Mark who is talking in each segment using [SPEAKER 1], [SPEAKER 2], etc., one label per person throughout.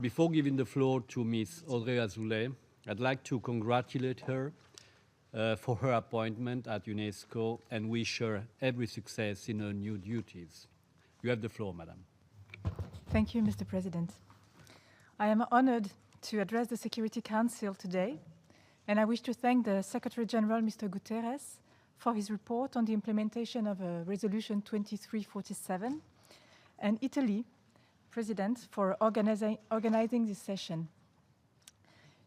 [SPEAKER 1] Before giving the floor to Ms. Audrey Azoulay, I'd like to congratulate her for her appointment at UNESCO and wish her every success in her new duties. You have the floor, Madam.
[SPEAKER 2] Thank you, Mr. President. I am honored to address the Security Council today, and I wish to thank the Secretary General, Mr. Guterres, for his report on the implementation of Resolution 2347, and Italy, President, for organizing this session.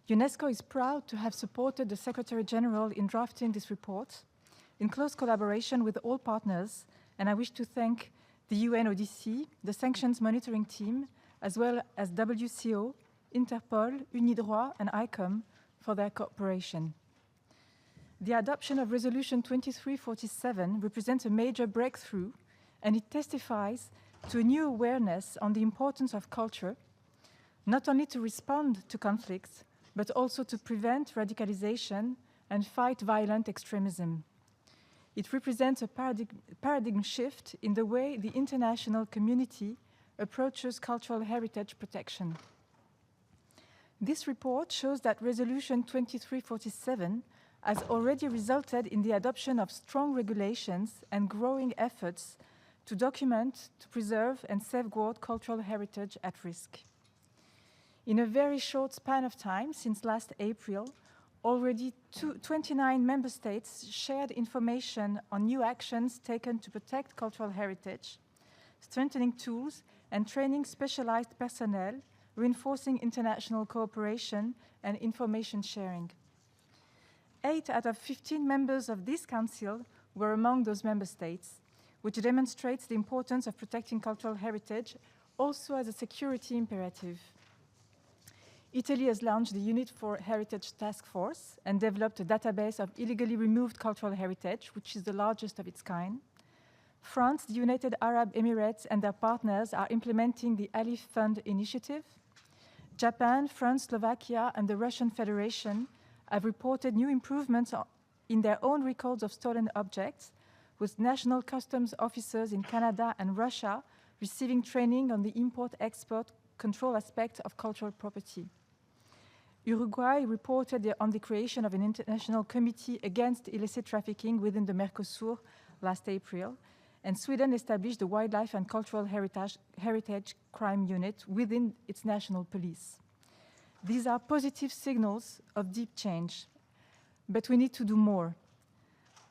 [SPEAKER 2] UNESCO is proud to have supported the Secretary General in drafting this report in close collaboration with all partners, and I wish to thank the UN ODC, the Sanctions Monitoring Team, as well as WCO, Interpol, UNIDROIT, and ICOM for their cooperation. The adoption of Resolution 2347 represents a major breakthrough, and it testifies to a new awareness on the importance of culture, not only to respond to conflicts, but also to prevent radicalization and fight violent extremism. It represents a paradigm shift in the way the international community approaches cultural heritage protection. This report shows that Resolution 2347 has already resulted in the adoption of strong regulations and growing efforts to document, to preserve, and safeguard cultural heritage at risk. In a very short span of time, since last April, already 29 member states shared information on new actions taken to protect cultural heritage, strengthening tools and training specialized personnel, reinforcing international cooperation and information sharing. 8 out of 15 members of this Council were among those member states, which demonstrates the importance of protecting cultural heritage also as a security imperative. Italy has launched the Unit for Heritage Task Force and developed a database of illegally removed cultural heritage, which is the largest of its kind. France, the United Arab Emirates, and their partners are implementing the Alif Fund initiative. Japan, France, Slovakia, and the Russian Federation have reported new improvements in their own records of stolen objects, with national customs officers in Canada and Russia receiving training on the import-export control aspect of cultural property. Uruguay reported on the creation of an international committee against illicit trafficking within the Mercosur last April, and Sweden established the Wildlife and Cultural Heritage Crime Unit within its national police. These are positive signals of deep change, but we need to do more.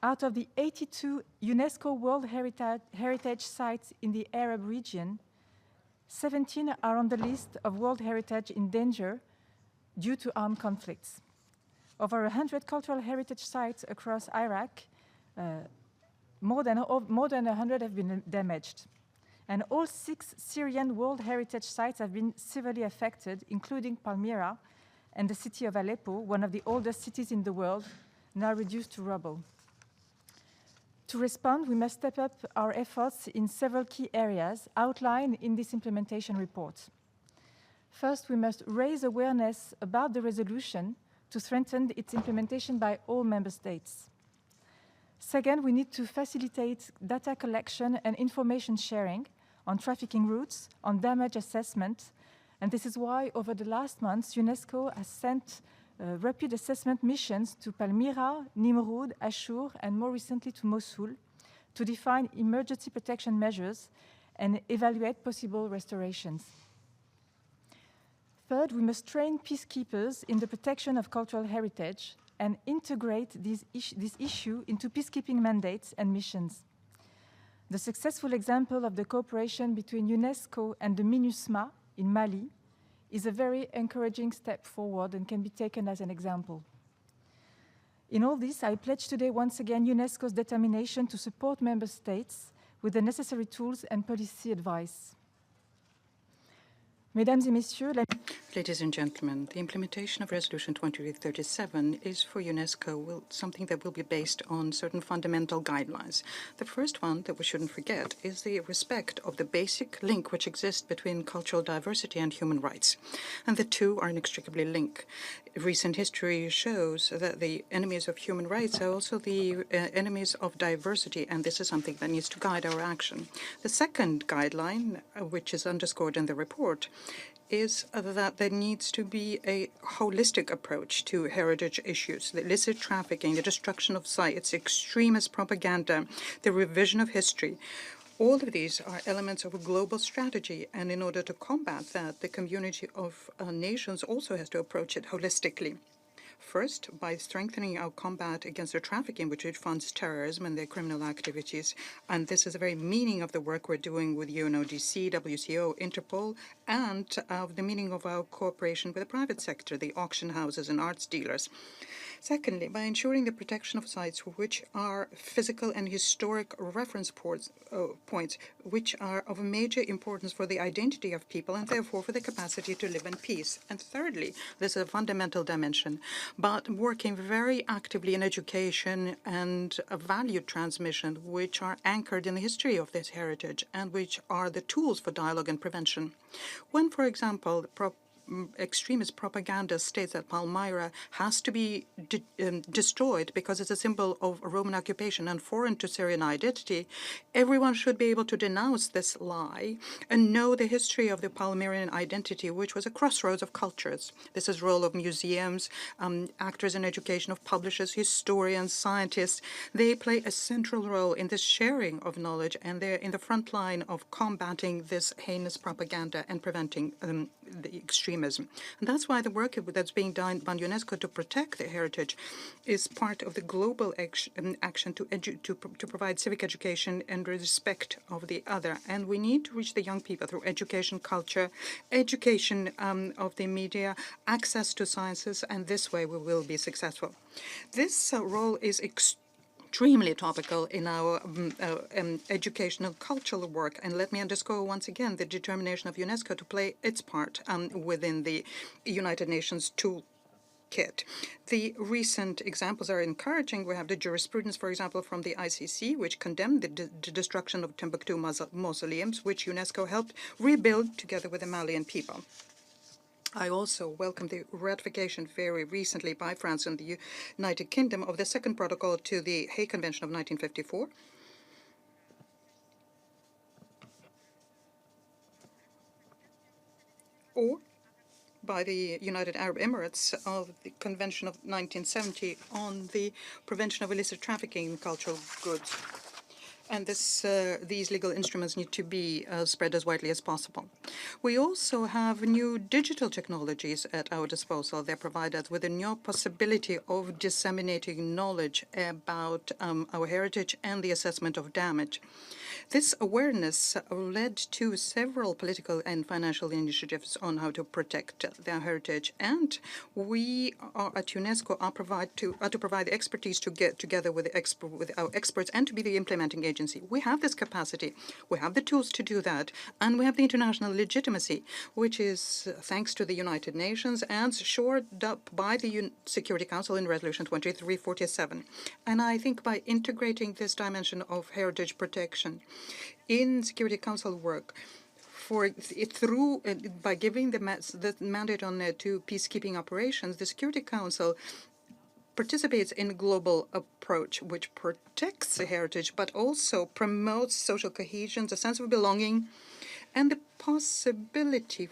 [SPEAKER 2] Out of the 82 UNESCO World Heritage Sites in the Arab region, 17 are on the list of World Heritage in danger due to armed conflicts. Over 100 cultural heritage sites across Iraq, more than 100 have been damaged. And all 6 Syrian World Heritage Sites have been severely affected, including Palmyra and the city of Aleppo, one of the oldest cities in the world, now reduced to rubble. To respond, we must step up our efforts in several key areas outlined in this implementation report. First, we must raise awareness about the resolution to strengthen its implementation by all member states. Second, we need to facilitate data collection and information sharing on trafficking routes, on damage assessment, and this is why over the last months, UNESCO has sent rapid assessment missions to Palmyra, Nimrud, Ashur, and more recently to Mosul to define emergency protection measures and evaluate possible restorations. Third, we must train peacekeepers in the protection of cultural heritage and integrate this issue into peacekeeping mandates and missions. The successful example of the cooperation between UNESCO and the MINUSMA in Mali is a very encouraging step forward and can be taken as an example. In all this, I pledge today once again UNESCO's determination to support member states with the necessary tools and policy advice. Mesdames et messieurs,
[SPEAKER 3] Ladies and gentlemen, the implementation of Resolution 2337 is for UNESCO something that will be based on certain fundamental guidelines. The first one that we shouldn't forget is the respect of the basic link which exists between cultural diversity and human rights. And the two are inextricably linked. Recent history shows that the enemies of human rights are also the enemies of diversity, and this is something that needs to guide our action. The second guideline, which is underscored in the report, is that there needs to be a holistic approach to heritage issues. The illicit trafficking, the destruction of sites, extremist propaganda, the revision of history. All of these are elements of a global strategy, and in order to combat that, the community of nations also has to approach it holistically. First, by strengthening our combat against the trafficking, which funds terrorism and their criminal activities. And this is the very meaning of the work we're doing with UNODC, WCO, Interpol, and of the meaning of our cooperation with the private sector, the auction houses and arts dealers. Secondly, by ensuring the protection of sites which are physical and historic reference points, which are of major importance for the identity of people and therefore for the capacity to live in peace. And thirdly, this is a fundamental dimension, but working very actively in education and value transmission, which are anchored in the history of this heritage and which are the tools for dialogue and prevention. When, for example, extremist propaganda states that Palmyra has to be destroyed because it's a symbol of Roman occupation and foreign to Syrian identity, everyone should be able to denounce this lie and know the history of the Palmyran identity, which was a crossroads of cultures. This is the role of museums, actors in education, of publishers, historians, scientists. They play a central role in this sharing of knowledge, and they're in the front line of combating this heinous propaganda and preventing the extremism. And that's why the work that's being done by UNESCO to protect the heritage is part of the global action to provide civic education and respect of the other. And we need to reach the young people through education, culture, education of the media, access to sciences, and this way we will be successful. This role is extremely topical in our educational cultural work. And let me underscore once again the determination of UNESCO to play its part within the United Nations toolkit. The recent examples are encouraging. We have the jurisprudence, for example, from the ICC, which condemned the destruction of Timbuktu mausoleums, which UNESCO helped rebuild together with the Malian people. I also welcome the ratification very recently by France and the United Kingdom of the second protocol to the Hague Convention of 1954. Or by the United Arab Emirates of the Convention of 1970 on the prevention of illicit trafficking in cultural goods. And these legal instruments need to be spread as widely as possible. We also have new digital technologies at our disposal. They provide us with a new possibility of disseminating knowledge about our heritage and the assessment of damage. This awareness led to several political and financial initiatives on how to protect their heritage, and we at UNESCO are to provide the expertise to get together with our experts and to be the implementing agency. We have this capacity, we have the tools to do that, and we have the international legitimacy, which is thanks to the United Nations and shored up by the Security Council in Resolution 2347. And I think by integrating this dimension of heritage protection in Security Council work, by giving the mandate on to peacekeeping operations, the Security Council participates in a global approach which protects the heritage but also promotes social cohesion, a sense of belonging, and the possibility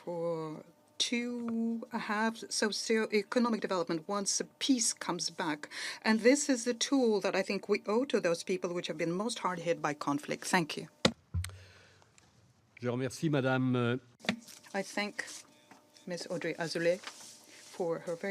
[SPEAKER 3] to have socio-economic development once peace comes back. And this is the tool that I think we owe to those people which have been most hard hit by conflict. Thank you.
[SPEAKER 1] Je remercie Madame.
[SPEAKER 3] I thank Ms. Audrey Azoulay for her very